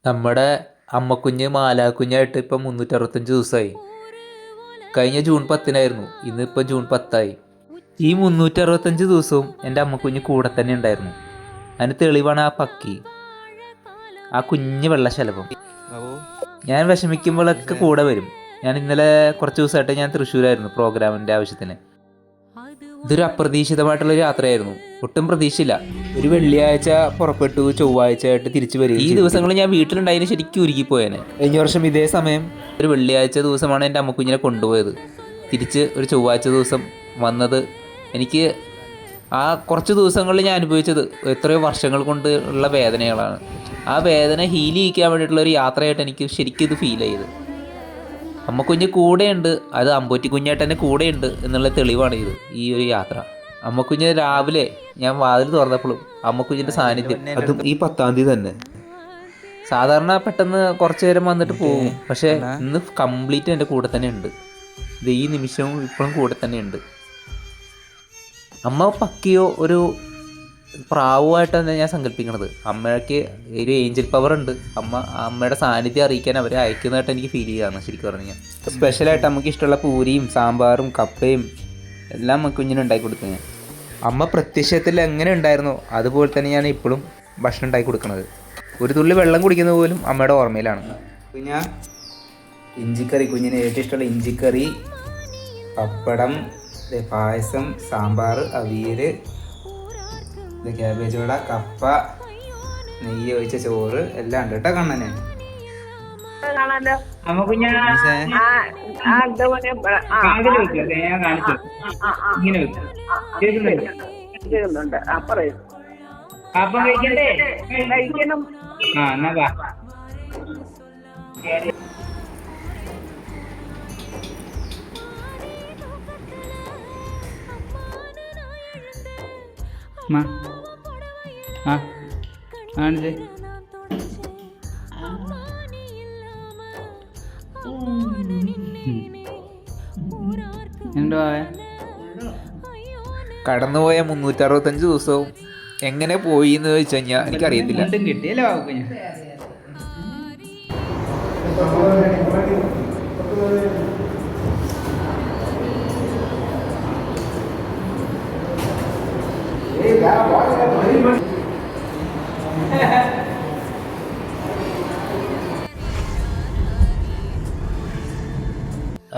നമ്മുടെ അമ്മക്കുഞ്ഞ് മാലാക്കുഞ്ഞായിട്ട് ഇപ്പം 365 ദിവസമായി. കഴിഞ്ഞ ജൂൺ 10-നായിരുന്നു, ഇന്നിപ്പോൾ ജൂൺ 10-ആയി. ഈ 365 ദിവസവും എൻ്റെ അമ്മക്കുഞ്ഞ് കൂടെ തന്നെ ഉണ്ടായിരുന്നു. അതിന് തെളിവാണ് ആ പക്കി, ആ കുഞ്ഞ് വെള്ളശലഭം. ഞാൻ വിഷമിക്കുമ്പോഴൊക്കെ കൂടെ വരും. ഞാൻ ഇന്നലെ കുറച്ച് ദിവസമായിട്ട് ഞാൻ തൃശ്ശൂരായിരുന്നു പ്രോഗ്രാമിൻ്റെ ആവശ്യത്തിന്. ഇതൊരു അപ്രതീക്ഷിതമായിട്ടുള്ളൊരു യാത്രയായിരുന്നു, ഒട്ടും പ്രതീക്ഷയില്ല. ഒരു വെള്ളിയാഴ്ച പുറപ്പെട്ടു, ചൊവ്വാഴ്ച ആയിട്ട് തിരിച്ചു വരിക. ഈ ദിവസങ്ങളിൽ ഞാൻ വീട്ടിലുണ്ടായതിന് ശരിക്കും ഉരുകിപ്പോയേനെ. കഴിഞ്ഞ വർഷം ഇതേ സമയം ഒരു വെള്ളിയാഴ്ച ദിവസമാണ് എൻ്റെ അമ്മക്കുഞ്ഞിനെ കൊണ്ടുപോയത്. തിരിച്ച് ഒരു ചൊവ്വാഴ്ച ദിവസം വന്നത്. എനിക്ക് ആ കുറച്ച് ദിവസങ്ങളിൽ ഞാൻ അനുഭവിച്ചത് എത്രയോ വർഷങ്ങൾ കൊണ്ട് ഉള്ള വേദനകളാണ്. ആ വേദന ഹീൽ ചെയ്യിക്കാൻ വേണ്ടിയിട്ടുള്ള ഒരു യാത്രയായിട്ട് എനിക്ക് ശരിക്കും ഇത് ഫീൽ ചെയ്ത്. അമ്മക്കുഞ്ഞ് കൂടെയുണ്ട്, അത് അമ്പൂറ്റി കുഞ്ഞായിട്ട് തന്നെ കൂടെയുണ്ട് എന്നുള്ള തെളിവാണ് ഇത്, ഈ ഒരു യാത്ര. അമ്മക്കുഞ്ഞ് രാവിലെ ഞാൻ വാതിൽ തുറന്നപ്പോഴും അമ്മക്കുഞ്ഞിൻ്റെ സാന്നിധ്യം, അതും ഈ 10-ാം തീയതി തന്നെ. സാധാരണ പെട്ടെന്ന് കുറച്ച് നേരം വന്നിട്ട് പോകും, പക്ഷേ ഇന്ന് കംപ്ലീറ്റ് എൻ്റെ കൂടെ തന്നെ ഉണ്ട്. ഇത് ഈ നിമിഷവും ഇപ്പോഴും കൂടെ തന്നെ ഉണ്ട്. അമ്മ പക്കിയോ ഒരു പ്രാവുമായിട്ടാണ് ഞാൻ സങ്കല്പിക്കുന്നത്. അമ്മയ്ക്ക് ഒരു ഏഞ്ചൽ പവർ ഉണ്ട്. അമ്മയുടെ സാന്നിധ്യം അറിയിക്കാൻ അവരെ അയക്കുന്നതായിട്ട് എനിക്ക് ഫീൽ ചെയ്യുകയാണ് ശരിക്കും പറഞ്ഞു കഴിഞ്ഞാൽ. സ്പെഷ്യലായിട്ട് അമ്മയ്ക്ക് ഇഷ്ടമുള്ള പൂരിയും സാമ്പാറും കപ്പയും എല്ലാം കുഞ്ഞിന് ഉണ്ടാക്കി കൊടുത്തു ഞാൻ. അമ്മ പ്രത്യക്ഷത്തിൽ എങ്ങനെ ഉണ്ടായിരുന്നോ അതുപോലെ തന്നെ ഞാൻ ഇപ്പോഴും ഭക്ഷണം ഉണ്ടാക്കി കൊടുക്കുന്നത്. ഒരു തുള്ളി വെള്ളം കുടിക്കുന്നത് പോലും അമ്മയുടെ ഓർമ്മയിലാണ്. കുഞ്ഞാ ഇഞ്ചിക്കറി, കുഞ്ഞിന് ഏറ്റവും ഇഷ്ടമുള്ള ഇഞ്ചിക്കറി, പപ്പടം, പായസം, സാമ്പാർ, അവിയൽ, ക്യാബേജ് വട, കപ്പ, നെയ്യ് ഒഴിച്ച ചോറ് എല്ലാം ഉണ്ട് കേട്ടോ കണ്ണനെ. കടന്നുപോയ 365 ദിവസവും എങ്ങനെ പോയി എന്ന് ചോദിച്ചു കഴിഞ്ഞാൽ എനിക്കറിയത്തില്ല. കിട്ടിയല്ലോ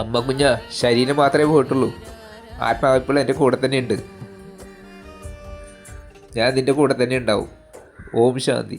അമ്മ കുഞ്ഞ ശരീരം മാത്രമേ പോയിട്ടുള്ളൂ, ആത്മാവിപ്പോൾ എൻ്റെ കൂടെ തന്നെ ഉണ്ട്. ഞാൻ നിൻ്റെ കൂടെ തന്നെ ഉണ്ടാവും. ഓം ശാന്തി.